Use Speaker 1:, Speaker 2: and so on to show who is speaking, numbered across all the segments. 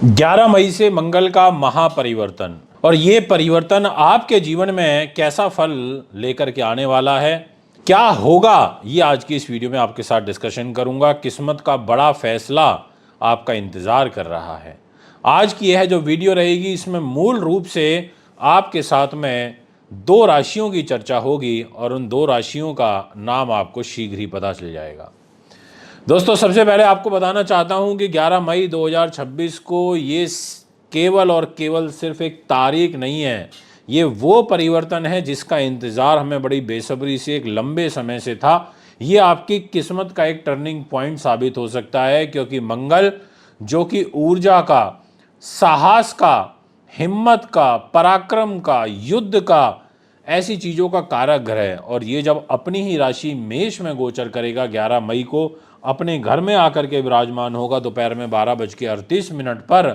Speaker 1: 11 मई से मंगल का महापरिवर्तन और ये परिवर्तन आपके जीवन में कैसा फल लेकर के आने वाला है, क्या होगा, ये आज की इस वीडियो में आपके साथ डिस्कशन करूंगा। किस्मत का बड़ा फैसला आपका इंतजार कर रहा है। आज की यह जो वीडियो रहेगी इसमें मूल रूप से आपके साथ में दो राशियों की चर्चा होगी और उन दो राशियों का नाम आपको शीघ्र ही पता चल जाएगा। दोस्तों, सबसे पहले आपको बताना चाहता हूं कि 11 मई 2026 को ये केवल और केवल सिर्फ एक तारीख नहीं है, ये वो परिवर्तन है जिसका इंतज़ार हमें बड़ी बेसब्री से एक लंबे समय से था। ये आपकी किस्मत का एक टर्निंग पॉइंट साबित हो सकता है, क्योंकि मंगल जो कि ऊर्जा का, साहस का, हिम्मत का, पराक्रम का, युद्ध का, ऐसी चीज़ों का कारक ग्रह है, और ये जब अपनी ही राशि मेष में गोचर करेगा 11 मई को, अपने घर में आकर के विराजमान होगा दोपहर में 12:38 पर,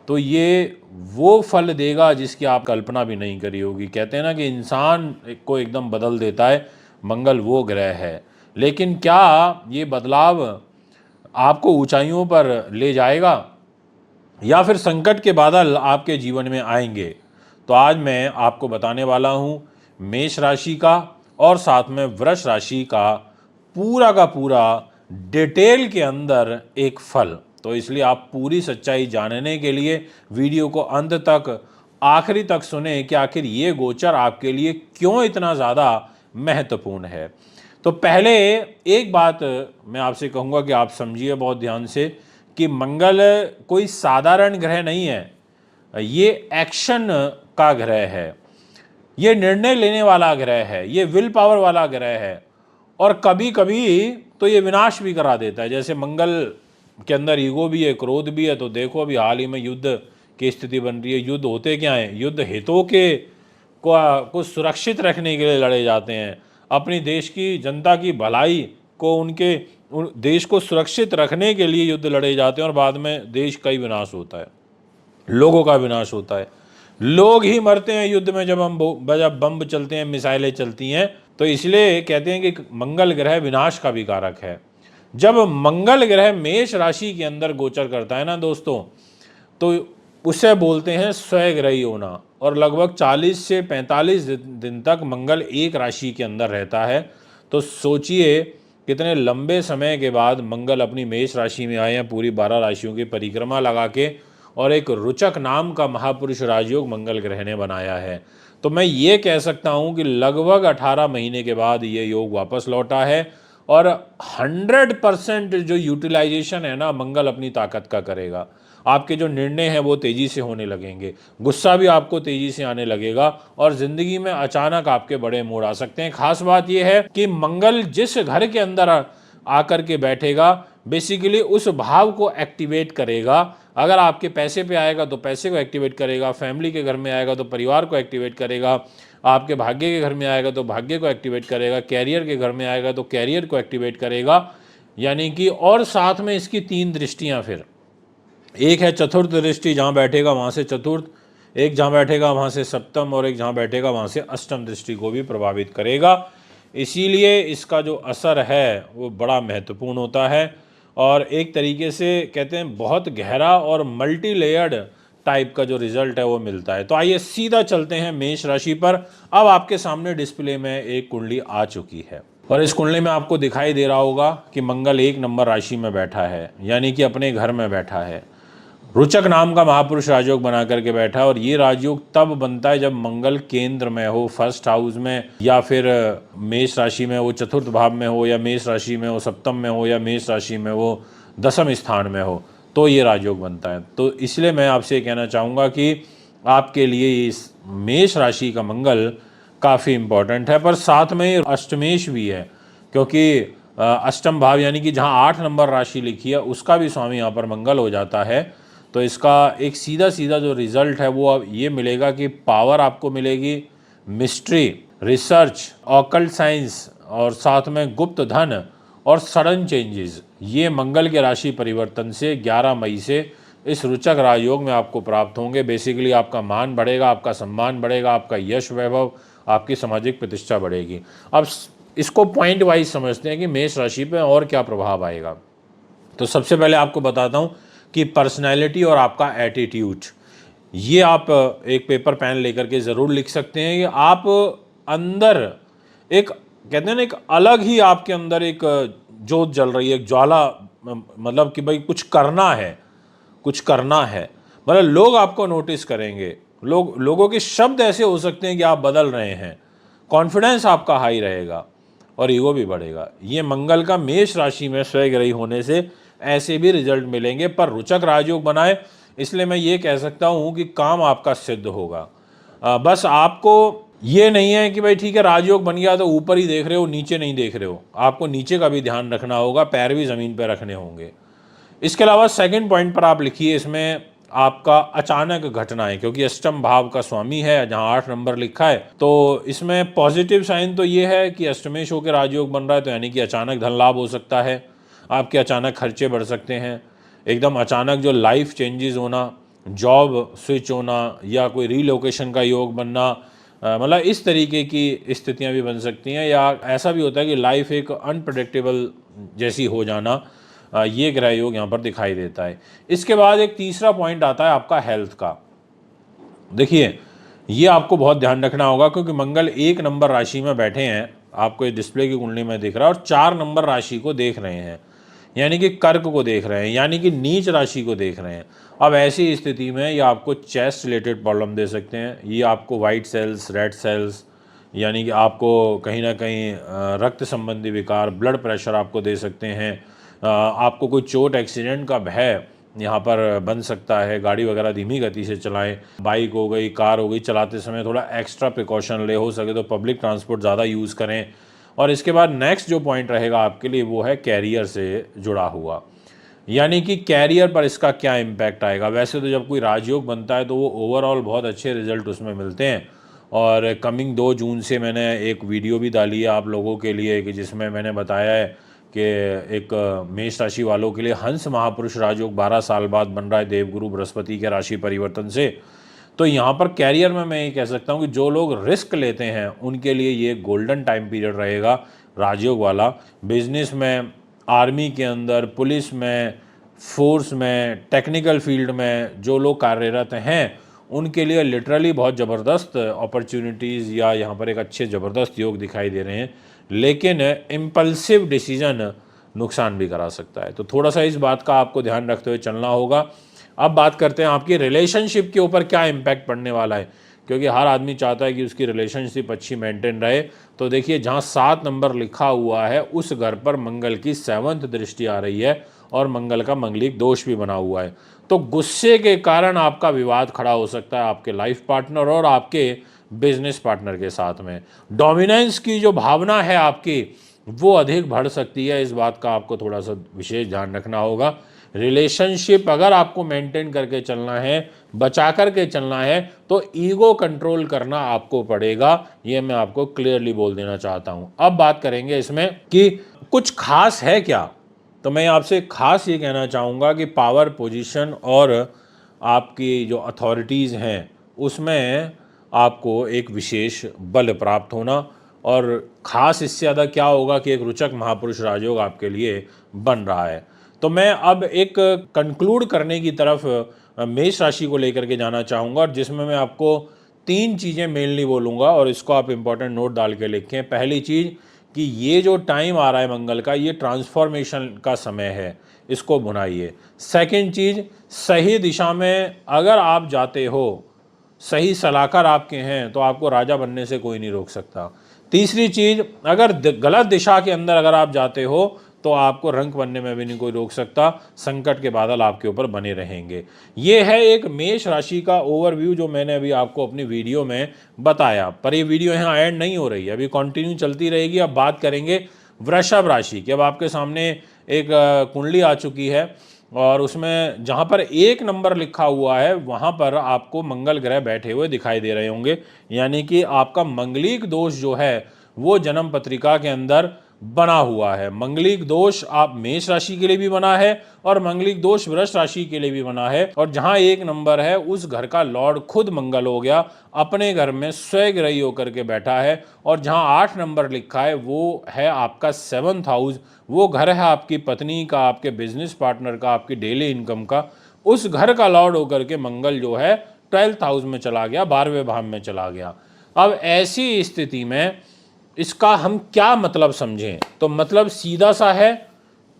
Speaker 1: तो ये वो फल देगा जिसकी आप कल्पना भी नहीं करी होगी। कहते हैं ना कि इंसान को एकदम बदल देता है, मंगल वो ग्रह है। लेकिन क्या ये बदलाव आपको ऊंचाइयों पर ले जाएगा या फिर संकट के बादल आपके जीवन में आएंगे? तो आज मैं आपको बताने वाला हूँ मेष राशि का और साथ में वृष राशि का पूरा डिटेल के अंदर एक फल। तो इसलिए आप पूरी सच्चाई जानने के लिए वीडियो को अंत तक, आखिरी तक सुने कि आखिर ये गोचर आपके लिए क्यों इतना ज़्यादा महत्वपूर्ण है। तो पहले एक बात मैं आपसे कहूँगा कि आप समझिए बहुत ध्यान से कि मंगल कोई साधारण ग्रह नहीं है, ये एक्शन का ग्रह है, ये निर्णय लेने वाला ग्रह है, ये विल पावर वाला ग्रह है, और कभी कभी तो ये विनाश भी करा देता है। जैसे मंगल के अंदर ईगो भी है, क्रोध भी है। तो देखो अभी हाल ही में युद्ध की स्थिति बन रही है। युद्ध होते क्या हैं? युद्ध हितों के को सुरक्षित रखने के लिए लड़े जाते हैं, अपनी देश की जनता की भलाई को, उनके देश को सुरक्षित रखने के लिए युद्ध लड़े जाते हैं, और बाद में देश का ही विनाश होता है, लोगों का विनाश होता है, लोग ही मरते हैं युद्ध में जब बम चलते हैं, मिसाइलें चलती हैं। तो इसलिए कहते हैं कि मंगल ग्रह विनाश का भी कारक है। जब मंगल ग्रह मेष राशि के अंदर गोचर करता है ना दोस्तों, तो उसे बोलते हैं स्वग्रही होना, और लगभग 40 से 45 दिन तक मंगल एक राशि के अंदर रहता है। तो सोचिए कितने लंबे समय के बाद मंगल अपनी मेष राशि में आए हैं, पूरी 12 राशियों की परिक्रमा लगा के, और एक रुचक नाम का महापुरुष राजयोग मंगल ग्रह ने बनाया है। तो मैं ये कह सकता हूँ कि लगभग 18 महीने के बाद ये योग वापस लौटा है, और 100% जो यूटिलाइजेशन है ना, मंगल अपनी ताकत का करेगा। आपके जो निर्णय हैं वो तेज़ी से होने लगेंगे, गुस्सा भी आपको तेज़ी से आने लगेगा, और ज़िंदगी में अचानक आपके बड़े मोड़ आ सकते हैं। खास बात यह है कि मंगल जिस घर के अंदर आकर के बैठेगा, बेसिकली उस भाव को एक्टिवेट करेगा। अगर आपके पैसे पे आएगा तो पैसे को एक्टिवेट करेगा, फैमिली के घर में आएगा तो परिवार को एक्टिवेट करेगा, आपके भाग्य के घर में आएगा तो भाग्य को एक्टिवेट करेगा, कैरियर के घर में आएगा तो कैरियर को एक्टिवेट करेगा। यानी कि, और साथ में इसकी 3 दृष्टियां, फिर एक है चतुर्थ दृष्टि, जहाँ बैठेगा वहाँ से चतुर्थ, एक जहाँ बैठेगा वहाँ से सप्तम, और एक जहाँ बैठेगा वहाँ से अष्टम दृष्टि को भी प्रभावित करेगा। इसीलिए इसका जो असर है वो बड़ा महत्वपूर्ण होता है, और एक तरीके से कहते हैं बहुत गहरा और मल्टी लेयर्ड टाइप का जो रिजल्ट है वो मिलता है। तो आइए सीधा चलते हैं मेष राशि पर। अब आपके सामने डिस्प्ले में एक कुंडली आ चुकी है, और इस कुंडली में आपको दिखाई दे रहा होगा कि मंगल 1 नंबर राशि में बैठा है, यानी कि अपने घर में बैठा है, रुचक नाम का महापुरुष राजयोग बना करके बैठा है। और ये राजयोग तब बनता है जब मंगल केंद्र में हो, फर्स्ट हाउस में, या फिर मेष राशि में हो, चतुर्थ भाव में हो, या मेष राशि में हो सप्तम में हो, या मेष राशि में वो 10वें स्थान में हो, तो ये राजयोग बनता है। तो इसलिए मैं आपसे कहना चाहूँगा कि आपके लिए इस मेष राशि का मंगल काफ़ी इम्पोर्टेंट है, पर साथ में अष्टमेश भी है, क्योंकि अष्टम भाव यानी कि जहाँ 8 नंबर राशि लिखी है उसका भी स्वामी यहाँ पर मंगल हो जाता है। तो इसका एक सीधा जो रिजल्ट है वो अब ये मिलेगा कि पावर आपको मिलेगी, मिस्ट्री, रिसर्च, ऑकल्ट साइंस, और साथ में गुप्त धन और सडन चेंजेस, ये मंगल के राशि परिवर्तन से 11 मई से इस रुचक राजयोग में आपको प्राप्त होंगे। बेसिकली आपका मान बढ़ेगा, आपका सम्मान बढ़ेगा, आपका यश वैभव, आपकी सामाजिक प्रतिष्ठा बढ़ेगी। अब इसको पॉइंट वाइज समझते हैं कि मेष राशि पे और क्या प्रभाव आएगा। तो सबसे पहले आपको बताता हूँ कि पर्सनैलिटी और आपका एटीट्यूड, ये आप एक पेपर पेन लेकर के ज़रूर लिख सकते हैं कि आप अंदर एक, कहते हैं ना, एक अलग ही आपके अंदर एक जोत जल रही है, एक ज्वाला, मतलब कि भाई कुछ करना है, कुछ करना है। मतलब लोग आपको नोटिस करेंगे, लोगों के शब्द ऐसे हो सकते हैं कि आप बदल रहे हैं, कॉन्फिडेंस आपका हाई रहेगा और ईगो भी बढ़ेगा। ये मंगल का मेष राशि में स्वयग्रही होने से ऐसे भी रिजल्ट मिलेंगे, पर रुचक राजयोग बनाए, इसलिए मैं ये कह सकता हूँ कि काम आपका सिद्ध होगा। बस आपको ये नहीं है कि भाई ठीक है राजयोग बन गया तो ऊपर ही देख रहे हो, नीचे नहीं देख रहे हो, आपको नीचे का भी ध्यान रखना होगा, पैर भी ज़मीन पर रखने होंगे। इसके अलावा सेकंड पॉइंट पर आप लिखिए इसमें आपका अचानक घटनाएं, क्योंकि अष्टम भाव का स्वामी है जहां 8 नंबर लिखा है, तो इसमें पॉजिटिव साइन तो ये है कि अष्टमेश होकर राजयोग बन रहा है, तो यानी कि अचानक धन लाभ हो सकता है, आपके अचानक खर्चे बढ़ सकते हैं, एकदम अचानक जो लाइफ चेंजेस होना, जॉब स्विच होना या कोई रीलोकेशन का योग बनना, मतलब इस तरीके की स्थितियां भी बन सकती हैं, या ऐसा भी होता है कि लाइफ एक अनप्रडिक्टेबल जैसी हो जाना, ये ग्रह योग यहाँ पर दिखाई देता है। इसके बाद एक तीसरा पॉइंट आता है आपका हेल्थ का। देखिए ये आपको बहुत ध्यान रखना होगा, क्योंकि मंगल 1 नंबर राशि में बैठे हैं, आपको ये डिस्प्ले की कुंडली में दिख रहा है, और 4 नंबर राशि को देख रहे हैं, यानी कि कर्क को देख रहे हैं, यानी कि नीच राशि को देख रहे हैं। अब ऐसी स्थिति में ये आपको चेस्ट रिलेटेड प्रॉब्लम दे सकते हैं, ये आपको वाइट सेल्स, रेड सेल्स, यानी कि आपको कहीं ना कहीं रक्त संबंधी विकार, ब्लड प्रेशर आपको दे सकते हैं, आपको कोई चोट एक्सीडेंट का भय यहाँ पर बन सकता है, गाड़ी वगैरह धीमी गति से चलाएं, बाइक हो गई, कार हो गई, चलाते समय थोड़ा एक्स्ट्रा प्रिकॉशन ले, हो सके तो पब्लिक ट्रांसपोर्ट ज़्यादा यूज़ करें। और इसके बाद नेक्स्ट जो पॉइंट रहेगा आपके लिए वो है कैरियर से जुड़ा हुआ, यानी कि कैरियर पर इसका क्या इम्पैक्ट आएगा। वैसे तो जब कोई राजयोग बनता है तो वो ओवरऑल बहुत अच्छे रिजल्ट उसमें मिलते हैं, और कमिंग 2 जून से मैंने एक वीडियो भी डाली है आप लोगों के लिए कि जिसमें मैंने बताया है कि एक मेष राशि वालों के लिए हंस महापुरुष राजयोग 12 साल बाद बन रहा है देवगुरु बृहस्पति के राशि परिवर्तन से। तो यहाँ पर कैरियर में मैं ये कह सकता हूँ कि जो लोग रिस्क लेते हैं उनके लिए ये गोल्डन टाइम पीरियड रहेगा राजयोग वाला। बिजनेस में, आर्मी के अंदर, पुलिस में, फोर्स में, टेक्निकल फील्ड में जो लोग कार्यरत हैं उनके लिए लिटरली बहुत ज़बरदस्त अपॉर्चुनिटीज़ या यहाँ पर एक अच्छे ज़बरदस्त योग दिखाई दे रहे हैं, लेकिन इम्पल्सिव डिसीजन नुकसान भी करा सकता है, तो थोड़ा सा इस बात का आपको ध्यान रखते हुए चलना होगा। अब बात करते हैं आपकी रिलेशनशिप के ऊपर क्या इम्पैक्ट पड़ने वाला है, क्योंकि हर आदमी चाहता है कि उसकी रिलेशनशिप अच्छी मेंटेन रहे। तो देखिए जहाँ 7 नंबर लिखा हुआ है उस घर पर मंगल की 7th दृष्टि आ रही है और मंगल का मंगलिक दोष भी बना हुआ है, तो गुस्से के कारण आपका विवाद खड़ा हो सकता है आपके लाइफ पार्टनर और आपके बिजनेस पार्टनर के साथ में। डोमिनेंस की जो भावना है आपकी वो अधिक बढ़ सकती है, इस बात का आपको थोड़ा सा विशेष ध्यान रखना होगा। रिलेशनशिप अगर आपको मेंटेन करके चलना है, बचा करके चलना है, तो ईगो कंट्रोल करना आपको पड़ेगा, ये मैं आपको क्लियरली बोल देना चाहता हूं। अब बात करेंगे इसमें कि कुछ खास है क्या, तो मैं आपसे खास ये कहना चाहूँगा कि पावर पोजीशन और आपकी जो अथॉरिटीज़ हैं उसमें आपको एक विशेष बल प्राप्त होना, और ख़ास इससे ज़्यादा क्या होगा कि एक रुचक महापुरुष राजयोग आपके लिए बन रहा है। तो मैं अब एक कंक्लूड करने की तरफ मेष राशि को लेकर के जाना चाहूँगा, और जिसमें मैं आपको 3 चीज़ें मेनली बोलूँगा और इसको आप इम्पोर्टेंट नोट डाल के लिखें। पहली चीज़ कि ये जो टाइम आ रहा है मंगल का, ये ट्रांसफॉर्मेशन का समय है, इसको भुनाइए। सेकंड चीज़, सही दिशा में अगर आप जाते हो, सही सलाहकार आपके हैं, तो आपको राजा बनने से कोई नहीं रोक सकता। तीसरी चीज़, अगर गलत दिशा के अंदर अगर आप जाते हो तो आपको रंक बनने में भी नहीं कोई रोक सकता, संकट के बादल आपके ऊपर बने रहेंगे। ये है एक मेष राशि का ओवरव्यू जो मैंने अभी आपको अपनी वीडियो में बताया, पर ये वीडियो यहाँ ऐड नहीं हो रही है, अभी कंटिन्यू चलती रहेगी। अब बात करेंगे वृषभ राशि की। अब आपके सामने एक कुंडली आ चुकी है और उसमें जहाँ पर 1 नंबर लिखा हुआ है वहाँ पर आपको मंगल ग्रह बैठे हुए दिखाई दे रहे होंगे, यानी कि आपका मंगलिक दोष जो है वो जन्म पत्रिका के अंदर बना हुआ है। मंगलिक दोष आप मेष राशि के लिए भी बना है और मंगलिक दोष वृष राशि के लिए भी बना है, और जहां 1 नंबर है उस घर का लॉर्ड खुद मंगल हो गया, अपने घर में स्वग्रही होकर के बैठा है, और जहां 8 नंबर लिखा है वो है आपका 7th हाउस, वो घर है आपकी पत्नी का, आपके बिजनेस पार्टनर का, आपकी डेली इनकम का। उस घर का लॉर्ड होकर के मंगल जो है 12th हाउस में चला गया, 12वें भाव में चला गया। अब ऐसी स्थिति में इसका हम क्या मतलब समझें? तो मतलब सीधा सा है,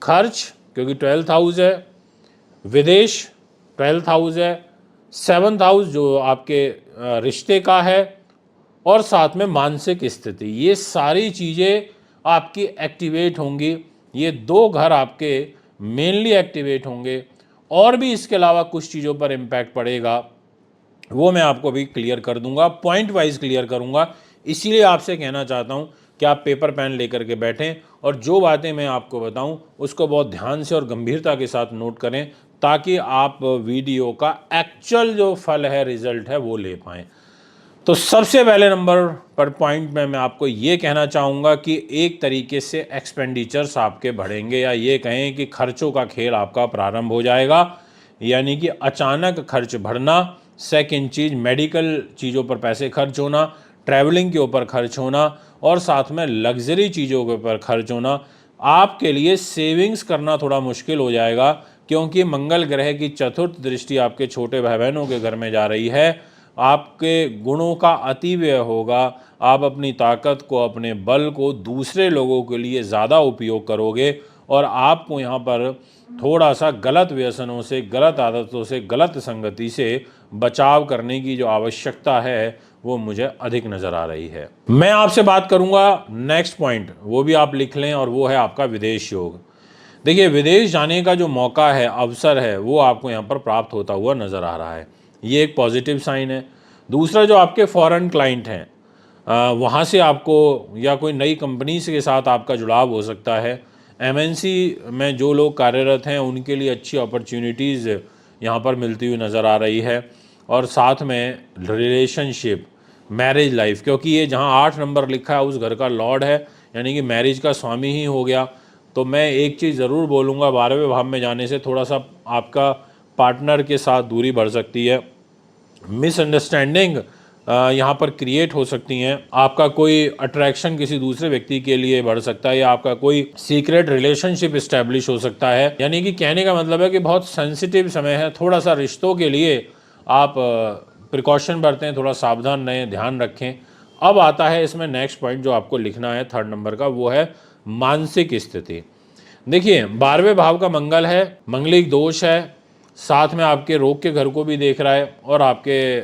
Speaker 1: खर्च क्योंकि 12th हाउस है, विदेश 12th हाउस है, 7th हाउस जो आपके रिश्ते का है, और साथ में मानसिक स्थिति, ये सारी चीज़ें आपकी एक्टिवेट होंगी। ये 2 घर आपके मेनली एक्टिवेट होंगे, और भी इसके अलावा कुछ चीज़ों पर इम्पैक्ट पड़ेगा, वो मैं आपको अभी क्लियर कर दूंगा, पॉइंट वाइज क्लियर करूंगा। इसीलिए आपसे कहना चाहता हूं कि आप पेपर पेन लेकर के बैठें और जो बातें मैं आपको बताऊं उसको बहुत ध्यान से और गंभीरता के साथ नोट करें, ताकि आप वीडियो का एक्चुअल जो फल है, रिजल्ट है, वो ले पाएँ। तो सबसे पहले नंबर पर पॉइंट में मैं आपको ये कहना चाहूँगा कि एक तरीके से एक्सपेंडिचर्स आपके बढ़ेंगे, या ये कहें कि खर्चों का खेल आपका प्रारंभ हो जाएगा, यानी कि अचानक खर्च बढ़ना। सेकंड चीज़, मेडिकल चीज़ों पर पैसे खर्च होना, ट्रैवलिंग के ऊपर खर्च होना, और साथ में लग्जरी चीज़ों के ऊपर खर्च होना। आपके लिए सेविंग्स करना थोड़ा मुश्किल हो जाएगा, क्योंकि मंगल ग्रह की चतुर्थ दृष्टि आपके छोटे भाई बहनों के घर में जा रही है। आपके गुणों का अतिव्यय होगा, आप अपनी ताकत को, अपने बल को दूसरे लोगों के लिए ज़्यादा उपयोग करोगे, और आपको यहाँ पर थोड़ा सा गलत व्यसनों से, गलत आदतों से, गलत संगति से बचाव करने की जो आवश्यकता है वो मुझे अधिक नज़र आ रही है। मैं आपसे बात करूँगा नेक्स्ट पॉइंट, वो भी आप लिख लें, और वो है आपका विदेश योग। देखिए, विदेश जाने का जो मौका है, अवसर है, वो आपको यहाँ पर प्राप्त होता हुआ नज़र आ रहा है। ये एक पॉजिटिव साइन है। दूसरा, जो आपके फॉरेन क्लाइंट हैं, वहाँ से आपको या कोई नई कंपनी के साथ आपका जुड़ाव हो सकता है। एमएनसी में जो लोग कार्यरत हैं उनके लिए अच्छी अपॉर्चुनिटीज़ यहाँ पर मिलती हुई नज़र आ रही है। और साथ में रिलेशनशिप, मैरिज लाइफ, क्योंकि ये जहाँ 8 नंबर लिखा है उस घर का लॉर्ड है, यानी कि मैरिज का स्वामी ही हो गया। तो मैं एक चीज़ ज़रूर बोलूँगा, 12वें भाव में जाने से थोड़ा सा आपका पार्टनर के साथ दूरी बढ़ सकती है, मिसअंडरस्टैंडिंग यहाँ पर क्रिएट हो सकती हैं, आपका कोई अट्रैक्शन किसी दूसरे व्यक्ति के लिए बढ़ सकता है, या आपका कोई सीक्रेट रिलेशनशिप इस्टेब्लिश हो सकता है। यानी कि कहने का मतलब है कि बहुत सेंसिटिव समय है, थोड़ा सा रिश्तों के लिए आप प्रिकॉशन बरतें, थोड़ा सावधान रहें, ध्यान रखें। अब आता है इसमें नेक्स्ट पॉइंट जो आपको लिखना है 3rd नंबर का, वो है मानसिक स्थिति। देखिए, 12वें भाव का मंगल है, मंगलिक दोष है, साथ में आपके रोग के घर को भी देख रहा है, और आपके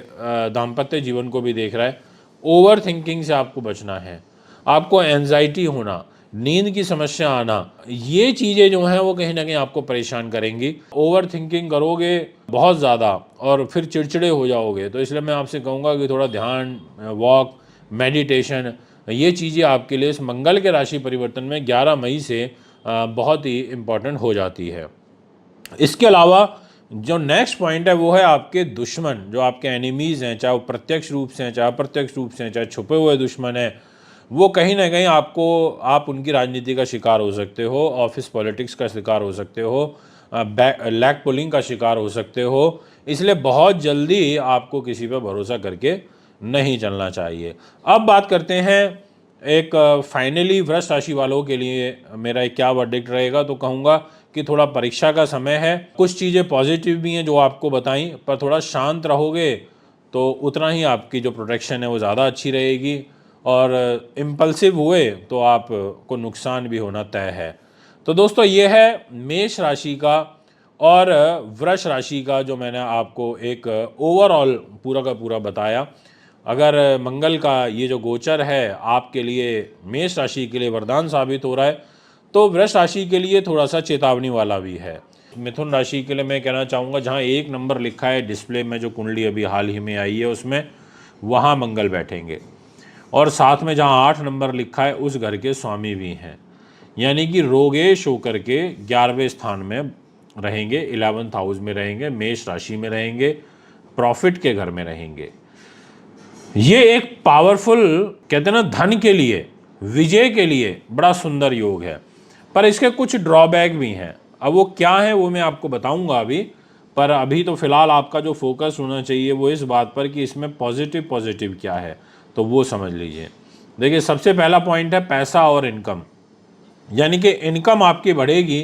Speaker 1: दाम्पत्य जीवन को भी देख रहा है। ओवर थिंकिंग से आपको बचना है, आपको एंजाइटी होना, नींद की समस्या आना, ये चीज़ें जो हैं वो कहीं ना कहीं आपको परेशान करेंगी। ओवर थिंकिंग करोगे बहुत ज़्यादा और फिर चिड़चिड़े हो जाओगे, तो इसलिए मैं आपसे कहूँगा कि थोड़ा ध्यान, वॉक, मेडिटेशन, ये चीज़ें आपके लिए इस मंगल के राशि परिवर्तन में 11 मई से बहुत ही इम्पॉर्टेंट हो जाती है। इसके अलावा जो नेक्स्ट पॉइंट है वो है आपके दुश्मन, जो आपके एनिमीज़ हैं, चाहे वो प्रत्यक्ष रूप से हैं, चाहे अप्रत्यक्ष रूप से हैं, चाहे छुपे हुए दुश्मन हैं, वो कहीं ना कहीं आप उनकी राजनीति का शिकार हो सकते हो, ऑफिस पॉलिटिक्स का शिकार हो सकते हो, लैग पुलिंग का शिकार हो सकते हो। इसलिए बहुत जल्दी आपको किसी पर भरोसा करके नहीं चलना चाहिए। अब बात करते हैं एक फाइनली वृष राशि वालों के लिए मेरा एक क्या वर्डिक्ट रहेगा, तो कहूँगा कि थोड़ा परीक्षा का समय है, कुछ चीज़ें पॉजिटिव भी हैं जो आपको बताई, पर थोड़ा शांत रहोगे तो उतना ही आपकी जो प्रोटेक्शन है वो ज़्यादा अच्छी रहेगी, और इम्पल्सिव हुए तो आपको नुकसान भी होना तय है। तो दोस्तों, ये है मेष राशि का और वृष राशि का जो मैंने आपको एक ओवरऑल पूरा का पूरा बताया। अगर मंगल का ये जो गोचर है आपके लिए मेष राशि के लिए वरदान साबित हो रहा है, तो वृष राशि के लिए थोड़ा सा चेतावनी वाला भी है। मिथुन राशि के लिए मैं कहना चाहूँगा, जहाँ 1 नंबर लिखा है डिस्प्ले में, जो कुंडली अभी हाल ही में आई है उसमें, वहाँ मंगल बैठेंगे, और साथ में जहाँ 8 नंबर लिखा है उस घर के स्वामी भी हैं, यानी कि रोगेश होकर के 11वें स्थान में रहेंगे, 11th हाउस में रहेंगे, मेष राशि में रहेंगे, प्रॉफिट के घर में रहेंगे। ये एक पावरफुल, कहते हैं ना, धन के लिए, विजय के लिए बड़ा सुंदर योग है, पर इसके कुछ ड्रॉबैक भी हैं। अब वो क्या है वो मैं आपको बताऊंगा अभी, पर अभी तो फिलहाल आपका जो फोकस होना चाहिए वो इस बात पर कि इसमें पॉजिटिव क्या है, तो वो समझ लीजिए। देखिए, सबसे पहला पॉइंट है पैसा और इनकम, यानी कि इनकम आपकी बढ़ेगी,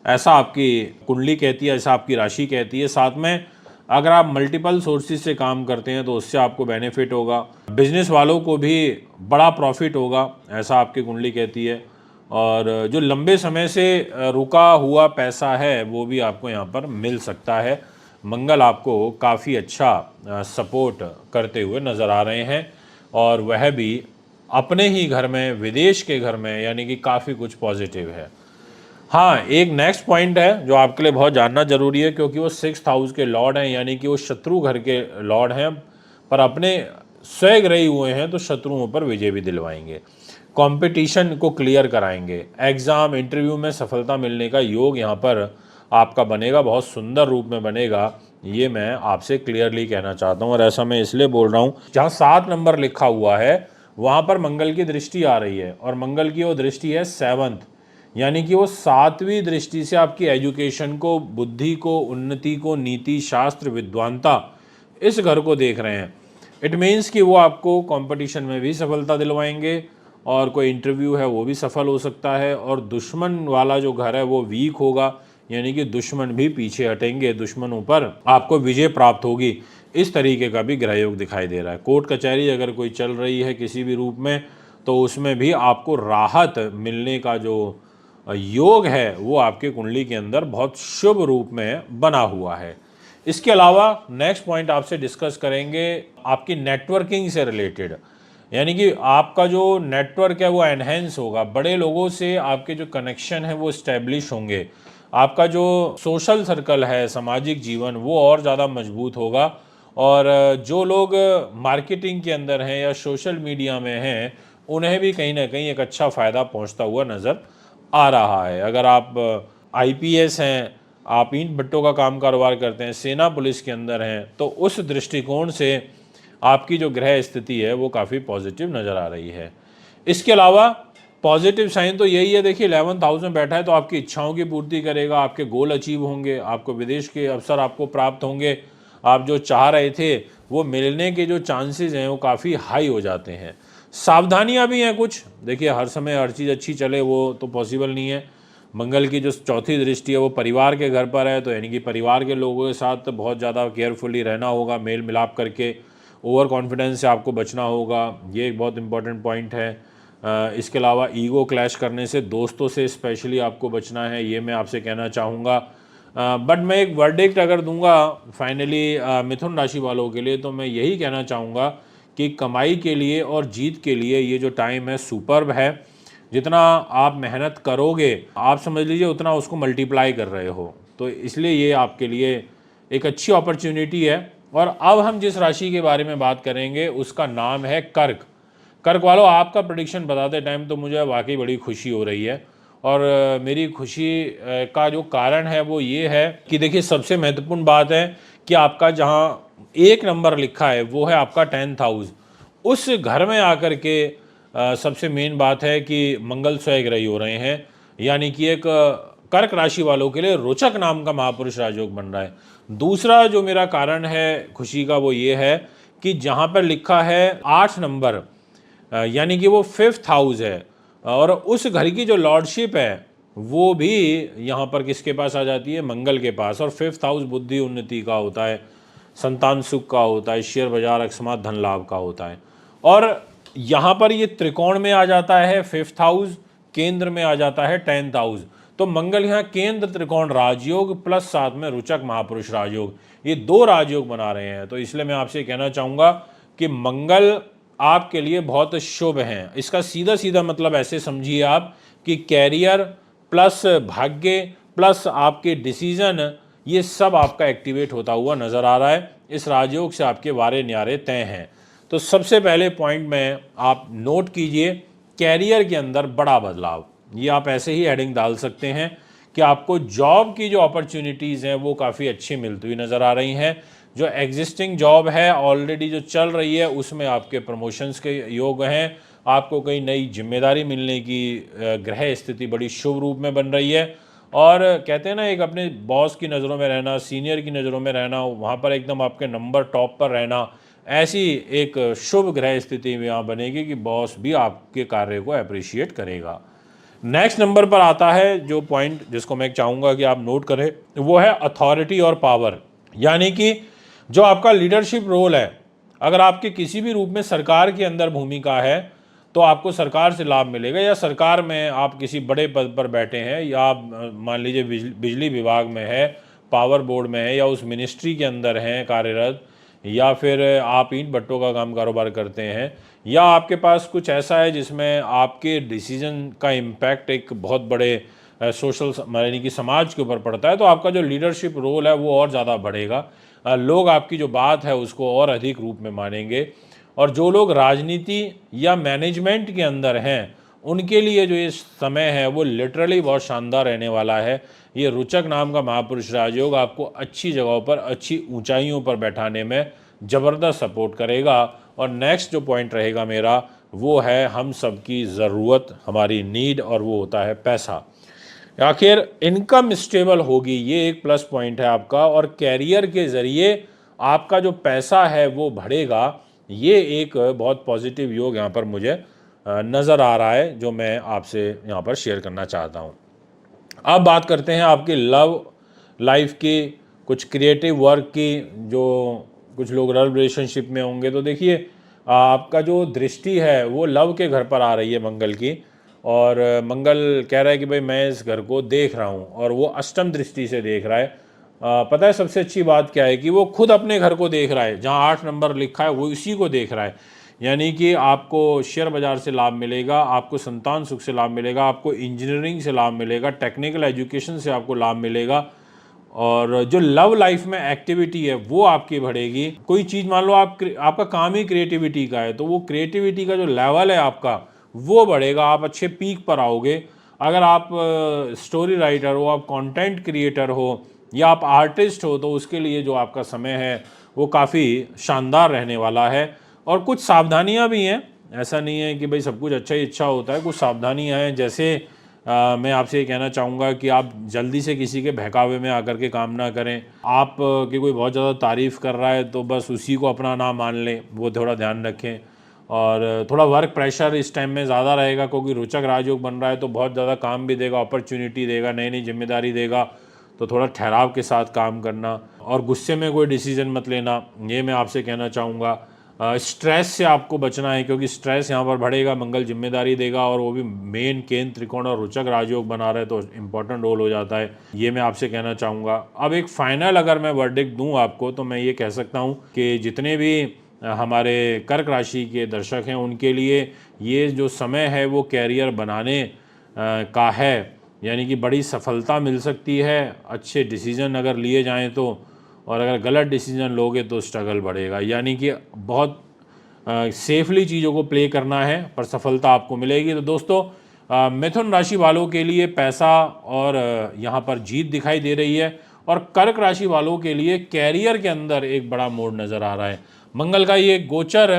Speaker 1: ऐसा आपकी कुंडली कहती है, ऐसा आपकी राशि कहती है। साथ में अगर आप मल्टीपल सोर्सेज से काम करते हैं तो उससे आपको बेनिफिट होगा। बिजनेस वालों को भी बड़ा प्रॉफिट होगा, ऐसा आपकी कुंडली कहती है। और जो लंबे समय से रुका हुआ पैसा है वो भी आपको यहाँ पर मिल सकता है। मंगल आपको काफ़ी अच्छा सपोर्ट करते हुए नज़र आ रहे हैं, और वह भी अपने ही घर में, विदेश के घर में, यानी कि काफ़ी कुछ पॉजिटिव है। हाँ, एक नेक्स्ट पॉइंट है जो आपके लिए बहुत जानना जरूरी है, क्योंकि वो 6th हाउस के लॉर्ड हैं, यानी कि वो शत्रु घर के लॉर्ड हैं, पर अपने स्वग्रही हुए हैं तो शत्रुओं पर विजय भी दिलवाएंगे, कंपटीशन को क्लियर कराएंगे, एग्जाम इंटरव्यू में सफलता मिलने का योग यहाँ पर आपका बनेगा, बहुत सुंदर रूप में बनेगा। ये मैं आपसे क्लियरली कहना चाहता हूँ, और ऐसा मैं इसलिए बोल रहा हूँ, जहाँ 7 नंबर लिखा हुआ है वहाँ पर मंगल की दृष्टि आ रही है, और मंगल की वो दृष्टि है 7th, यानी कि वो 7वीं दृष्टि से आपकी एजुकेशन को, बुद्धि को, उन्नति को, नीति शास्त्र, विद्वानता, इस घर को देख रहे हैं। इट मीन्स कि वो आपको कंपटीशन में भी सफलता दिलवाएंगे, और कोई इंटरव्यू है वो भी सफल हो सकता है, और दुश्मन वाला जो घर है वो वीक होगा, यानी कि दुश्मन भी पीछे हटेंगे, दुश्मनों पर आपको विजय प्राप्त होगी। इस तरीके का भी ग्रह योग दिखाई दे रहा है। कोर्ट कचहरी अगर कोई चल रही है किसी भी रूप में, तो उसमें भी आपको राहत मिलने का जो योग है वो आपके कुंडली के अंदर बहुत शुभ रूप में बना हुआ है। इसके अलावा नेक्स्ट पॉइंट आपसे डिस्कस करेंगे आपकी नेटवर्किंग से रिलेटेड, यानी कि आपका जो नेटवर्क है वो एनहेंस होगा, बड़े लोगों से आपके जो कनेक्शन है वो इस्टेब्लिश होंगे, आपका जो सोशल सर्कल है, सामाजिक जीवन, वो और ज़्यादा मजबूत होगा। और जो लोग मार्केटिंग के अंदर हैं या सोशल मीडिया में हैं, उन्हें भी कहीं ना कहीं एक अच्छा फ़ायदा पहुंचता हुआ नज़र आ रहा है। अगर आप आईपीएस हैं, आप ईंट भट्टों का काम कारोबार करते हैं, सेना पुलिस के अंदर हैं, तो उस दृष्टिकोण से आपकी जो ग्रह स्थिति है वो काफ़ी पॉजिटिव नज़र आ रही है। इसके अलावा पॉजिटिव साइन तो यही है, देखिए 11th हाउस में बैठा है तो आपकी इच्छाओं की पूर्ति करेगा, आपके गोल अचीव होंगे, आपको विदेश के अवसर आपको प्राप्त होंगे, आप जो चाह रहे थे वो मिलने के जो चांसेस हैं वो काफ़ी हाई हो जाते हैं। सावधानियां भी हैं कुछ, देखिए हर समय हर चीज़ अच्छी चले वो तो पॉसिबल नहीं है। मंगल की जो 4थी दृष्टि है वो परिवार के घर पर है, तो यानी कि परिवार के लोगों के साथ बहुत ज़्यादा केयरफुली रहना होगा, मेल मिलाप करके, ओवर कॉन्फिडेंस से आपको बचना होगा, ये एक बहुत इंपॉर्टेंट पॉइंट है। इसके अलावा ईगो क्लैश करने से, दोस्तों से स्पेशली आपको बचना है, ये मैं आपसे कहना चाहूँगा। बट मैं एक वर्डिक्ट अगर दूंगा फाइनली मिथुन राशि वालों के लिए, तो मैं यही कहना चाहूँगा कि कमाई के लिए और जीत के लिए ये जो टाइम है सुपर्ब है। जितना आप मेहनत करोगे, आप समझ लीजिए उतना उसको मल्टीप्लाई कर रहे हो, तो इसलिए ये आपके लिए एक अच्छी अपॉर्चुनिटी है। और अब हम जिस राशि के बारे में बात करेंगे उसका नाम है कर्क। कर्क वालों, आपका प्रेडिक्शन बताते टाइम तो मुझे वाकई बड़ी खुशी हो रही है, और मेरी खुशी का जो कारण है वो ये है कि देखिए सबसे महत्वपूर्ण बात है कि आपका जहाँ 1 नंबर लिखा है वो है आपका 10th हाउस। उस घर में आकर के सबसे मेन बात है कि मंगल स्वग्रही हो रहे हैं, यानी कि एक कर्क राशि वालों के लिए रोचक नाम का महापुरुष राजयोग बन रहा है। दूसरा जो मेरा कारण है खुशी का वो ये है कि जहाँ पर लिखा है 8 नंबर, यानी कि वो 5th हाउस है, और उस घर की जो लॉर्डशिप है वो भी यहाँ पर किसके पास आ जाती है, मंगल के पास। और 5th हाउस बुद्धि उन्नति का होता है, संतान सुख का होता है, शेयर बाजार अकस्मात धन लाभ का होता है। और यहाँ पर ये त्रिकोण में आ जाता है 5th हाउस, केंद्र में आ जाता है 10th हाउस, तो मंगल यहाँ केंद्र त्रिकोण राजयोग प्लस साथ में रुचक महापुरुष राजयोग, ये 2 राजयोग बना रहे हैं। तो इसलिए मैं आपसे कहना चाहूँगा कि मंगल आपके लिए बहुत शुभ हैं। इसका सीधा सीधा मतलब ऐसे समझिए आप कि कैरियर प्लस भाग्य प्लस आपके डिसीजन, ये सब आपका एक्टिवेट होता हुआ नज़र आ रहा है। इस राजयोग से आपके वारे न्यारे तय हैं। तो सबसे पहले पॉइंट में आप नोट कीजिए, कैरियर के अंदर बड़ा बदलाव, ये आप ऐसे ही हेडिंग डाल सकते हैं कि आपको जॉब की जो अपॉर्चुनिटीज़ हैं वो काफ़ी अच्छी मिलती हुई नज़र आ रही हैं। जो एग्जिस्टिंग जॉब है ऑलरेडी जो चल रही है उसमें आपके प्रमोशंस के योग हैं, आपको कई नई जिम्मेदारी मिलने की ग्रह स्थिति बड़ी शुभ रूप में बन रही है। और कहते हैं ना, एक अपने बॉस की नज़रों में रहना, सीनियर की नज़रों में रहना, वहाँ पर एकदम आपके नंबर टॉप पर रहना, ऐसी एक शुभ ग्रह स्थिति में यहाँ बनेगी कि बॉस भी आपके कार्य को अप्रिशिएट करेगा। नेक्स्ट नंबर पर आता है जो पॉइंट जिसको मैं चाहूँगा कि आप नोट करें, वो है अथॉरिटी और पावर। यानी कि जो आपका लीडरशिप रोल है, अगर आपके किसी भी रूप में सरकार के अंदर भूमिका है तो आपको सरकार से लाभ मिलेगा, या सरकार में आप किसी बड़े पद पर बैठे हैं, या आप मान लीजिए बिजली विभाग में है, पावर बोर्ड में है, या उस मिनिस्ट्री के अंदर हैं कार्यरत, या फिर आप ईंट भट्टों का काम कारोबार करते हैं, या आपके पास कुछ ऐसा है जिसमें आपके डिसीजन का इम्पैक्ट एक बहुत बड़े सोशल यानी कि समाज के ऊपर पड़ता है, तो आपका जो लीडरशिप रोल है वो और ज़्यादा बढ़ेगा। लोग आपकी जो बात है उसको और अधिक रूप में मानेंगे। और जो लोग राजनीति या मैनेजमेंट के अंदर हैं, उनके लिए जो ये समय है वो लिटरली बहुत शानदार रहने वाला है। ये रोचक नाम का महापुरुष राजयोग आपको अच्छी जगहों पर, अच्छी ऊंचाइयों पर बैठाने में ज़बरदस्त सपोर्ट करेगा। और नेक्स्ट जो पॉइंट रहेगा मेरा, वो है हम सबकी ज़रूरत, हमारी नीड, और वो होता है पैसा। आखिर इनकम स्टेबल होगी, ये एक प्लस पॉइंट है आपका, और कैरियर के ज़रिए आपका जो पैसा है वो बढ़ेगा। ये एक बहुत पॉजिटिव योग यहाँ पर मुझे नज़र आ रहा है, जो मैं आपसे यहाँ पर शेयर करना चाहता हूँ। अब बात करते हैं आपकी लव लाइफ की, कुछ क्रिएटिव वर्क की। जो कुछ लोग लव रिलेशनशिप में होंगे तो देखिए आपका जो दृष्टि है वो लव के घर पर आ रही है मंगल की, और मंगल कह रहा है कि भाई मैं इस घर को देख रहा हूँ, और वो अष्टम दृष्टि से देख रहा है। पता है सबसे अच्छी बात क्या है कि वो खुद अपने घर को देख रहा है, जहाँ 8 नंबर लिखा है वो इसी को देख रहा है। यानी कि आपको शेयर बाज़ार से लाभ मिलेगा, आपको संतान सुख से लाभ मिलेगा, आपको इंजीनियरिंग से लाभ मिलेगा, टेक्निकल एजुकेशन से आपको लाभ मिलेगा, और जो लव लाइफ में एक्टिविटी है वो आपकी बढ़ेगी। कोई चीज़ मान लो आपका काम ही क्रिएटिविटी का है, तो वो क्रिएटिविटी का जो लेवल है आपका वो बढ़ेगा, आप अच्छे पीक पर आओगे। अगर आप स्टोरी राइटर हो, आप कंटेंट क्रिएटर हो, या आप आर्टिस्ट हो, तो उसके लिए जो आपका समय है वो काफ़ी शानदार रहने वाला है। और कुछ सावधानियां भी हैं, ऐसा नहीं है कि भाई सब कुछ अच्छा ही अच्छा होता है, कुछ सावधानियां हैं। जैसे मैं आपसे ये कहना चाहूँगा कि आप जल्दी से किसी के बहकावे में आकर के काम ना करें। आप कि कोई बहुत ज़्यादा तारीफ़ कर रहा है तो बस उसी को अपना ना मान लें, वो थोड़ा ध्यान रखें। और थोड़ा वर्क प्रेशर इस टाइम में ज़्यादा रहेगा, क्योंकि रोचक राजयोग बन रहा है तो बहुत ज़्यादा काम भी देगा, अपॉर्चुनिटी देगा, नई नई जिम्मेदारी देगा, तो थोड़ा ठहराव के साथ काम करना, और गुस्से में कोई डिसीजन मत लेना, ये मैं आपसे कहना चाहूँगा। स्ट्रेस से आपको बचना है, क्योंकि स्ट्रेस यहाँ पर बढ़ेगा, मंगल जिम्मेदारी देगा, और वो भी मेन केंद्र त्रिकोण और रोचक राजयोग बना रहे तो इम्पोर्टेंट रोल हो जाता है, ये मैं आपसे कहना चाहूँगा। अब एक फाइनल अगर मैं वर्डिक्ट दूँ आपको, तो मैं ये कह सकता हूँ कि जितने भी हमारे कर्क राशि के दर्शक हैं उनके लिए ये जो समय है वो कैरियर बनाने का है। यानी कि बड़ी सफलता मिल सकती है अच्छे डिसीजन अगर लिए जाएं तो, और अगर गलत डिसीजन लोगे तो स्ट्रगल बढ़ेगा। यानी कि बहुत सेफली चीज़ों को प्ले करना है, पर सफलता आपको मिलेगी। तो दोस्तों मिथुन राशि वालों के लिए पैसा और यहाँ पर जीत दिखाई दे रही है, और कर्क राशि वालों के लिए कैरियर के अंदर एक बड़ा मोड़ नज़र आ रहा है। मंगल का ये गोचर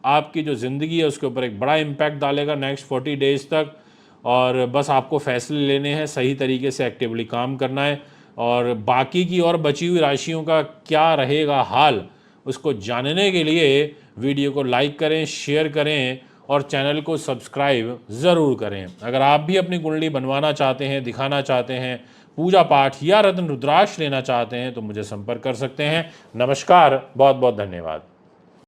Speaker 1: आपकी जो ज़िंदगी है उसके ऊपर एक बड़ा इम्पैक्ट डालेगा नेक्स्ट 40 डेज तक, और बस आपको फैसले लेने हैं, सही तरीके से एक्टिवली काम करना है। और बाकी की और बची हुई राशियों का क्या रहेगा हाल, उसको जानने के लिए वीडियो को लाइक करें, शेयर करें, और चैनल को सब्सक्राइब ज़रूर करें। अगर आप भी अपनी कुंडली बनवाना चाहते हैं, दिखाना चाहते हैं, पूजा पाठ या रत्न रुद्राक्ष लेना चाहते हैं, तो मुझे संपर्क कर सकते हैं। नमस्कार, बहुत बहुत धन्यवाद।